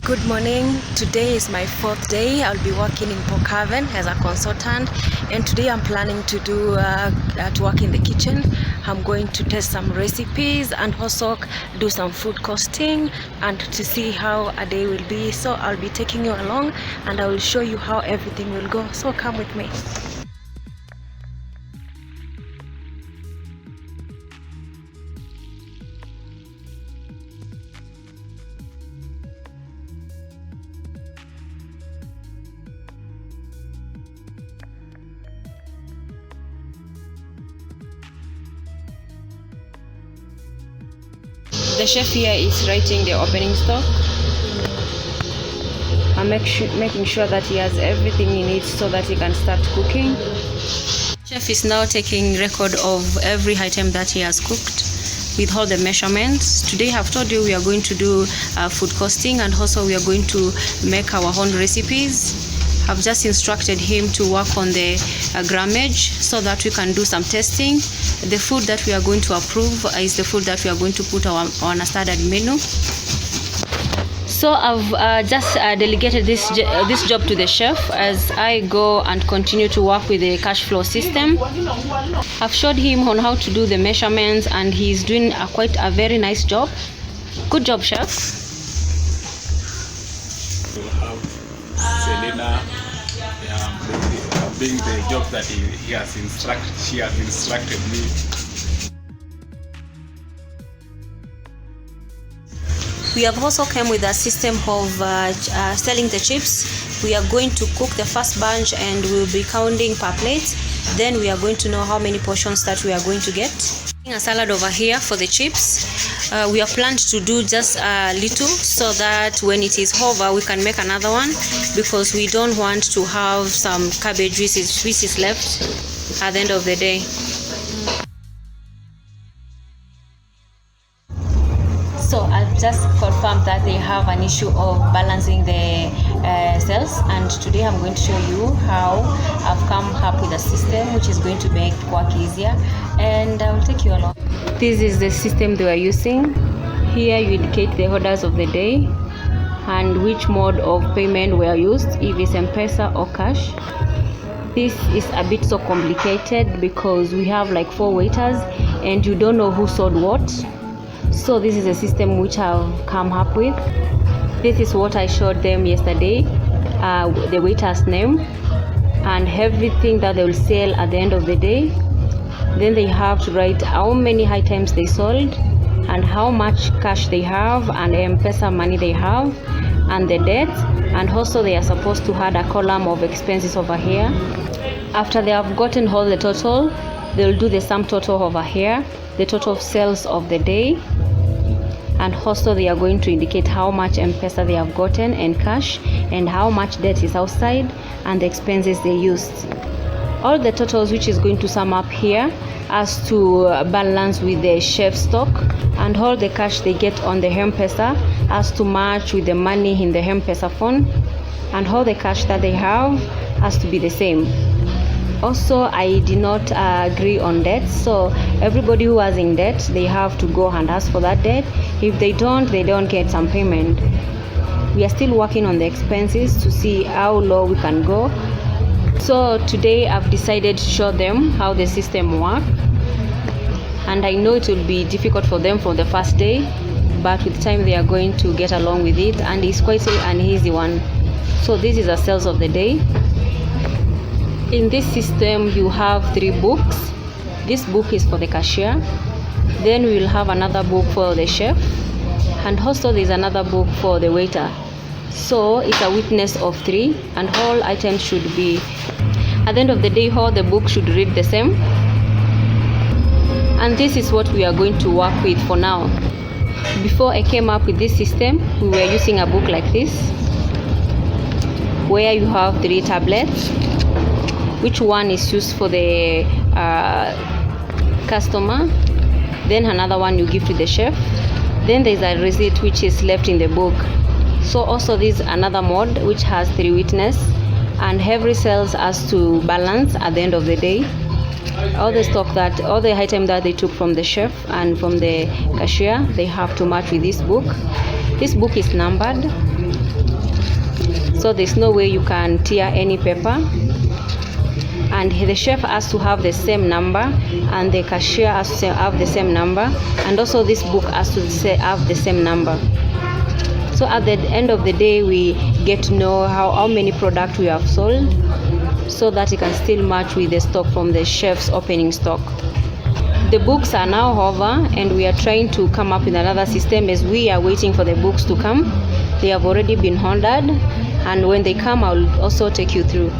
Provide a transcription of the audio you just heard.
Good morning. Today is my 4th day. I'll be working in Bookkeeping as a consultant, and today I'm planning to to work in the kitchen. I'm going to test some recipes and also do some food costing and to see how a day will be. So I'll be taking you along and I will show you how everything will go. So come with me. The chef here is writing the opening stock. I'm making sure that he has everything he needs so that he can start cooking. Chef is now taking record of every item that he has cooked with all the measurements. Today I've told you we are going to do food costing, and also we are going to make our own recipes. I've just instructed him to work on the grammage so that we can do some testing. The food that we are going to approve is the food that we are going to put on a standard menu. So I've just delegated this job to the chef as I go and continue to work with the cash flow system. I've showed him on how to do the measurements and he's doing quite a very nice job. Good job, chef. Selena being the job that she has instructed me. We have also come with a system of selling the chips. We are going to cook the first bunch and we'll be counting per plate. Then we are going to know how many portions that we are going to get. A salad over here for the chips. We have planned to do just a little so that when it is over we can make another one, because we don't want to have some cabbage which is left at the end of the day. So I've just confirmed that they have an issue of balancing the cells, and today I'm going to show you how I've come up with a system which is going to make work easier, and I'll take you along. This is the system they are using. Here you indicate the orders of the day and which mode of payment were used, if it's M-Pesa or cash. This is a bit so complicated because we have like 4 waiters and you don't know who sold what. So this is a system which I've come up with. This is what I showed them yesterday, the waiter's name and everything that they will sell at the end of the day. Then they have to write how many items they sold and how much cash they have and M-Pesa money they have and the debt, and also they are supposed to add a column of expenses over here. After they have gotten all the total, they'll do the sum total over here, the total of sales of the day, and also they are going to indicate how much M-Pesa they have gotten and cash and how much debt is outside and the expenses they used. All the totals which is going to sum up here as to balance with the chef stock, and all the cash they get on the M-Pesa as to match with the money in the M-Pesa phone, and all the cash that they have has to be the same. Also, I did not agree on debt, so everybody who has in debt, they have to go and ask for that debt. If they don't get some payment. We are still working on the expenses to see how low we can go. So today I've decided to show them how the system works, and I know it will be difficult for them for the first day, but with time they are going to get along with it, and it's quite an easy one. So this is the sales of the day. In this system you have 3 books. This book is for the cashier, then we will have another book for the chef, and also there's another book for the waiter. So it's a witness of 3, and all items should be, at the end of the day, all the books should read the same. And this is what we are going to work with for now. Before I came up with this system, we were using a book like this, where you have 3 tablets. Which one is used for the customer, then another one you give to the chef, then there's a receipt which is left in the book. So also this another mode which has 3 witness, and every sales has to balance at the end of the day. All the item that they took from the chef and from the cashier, they have to match with this book. This book is numbered, so there's no way you can tear any paper. And the chef has to have the same number, and the cashier has to have the same number, and also this book has to have the same number. So at the end of the day, we get to know how many products we have sold, so that it can still match with the stock from the chef's opening stock. The books are now over, and we are trying to come up with another system as we are waiting for the books to come. They have already been ordered, and when they come, I'll also take you through.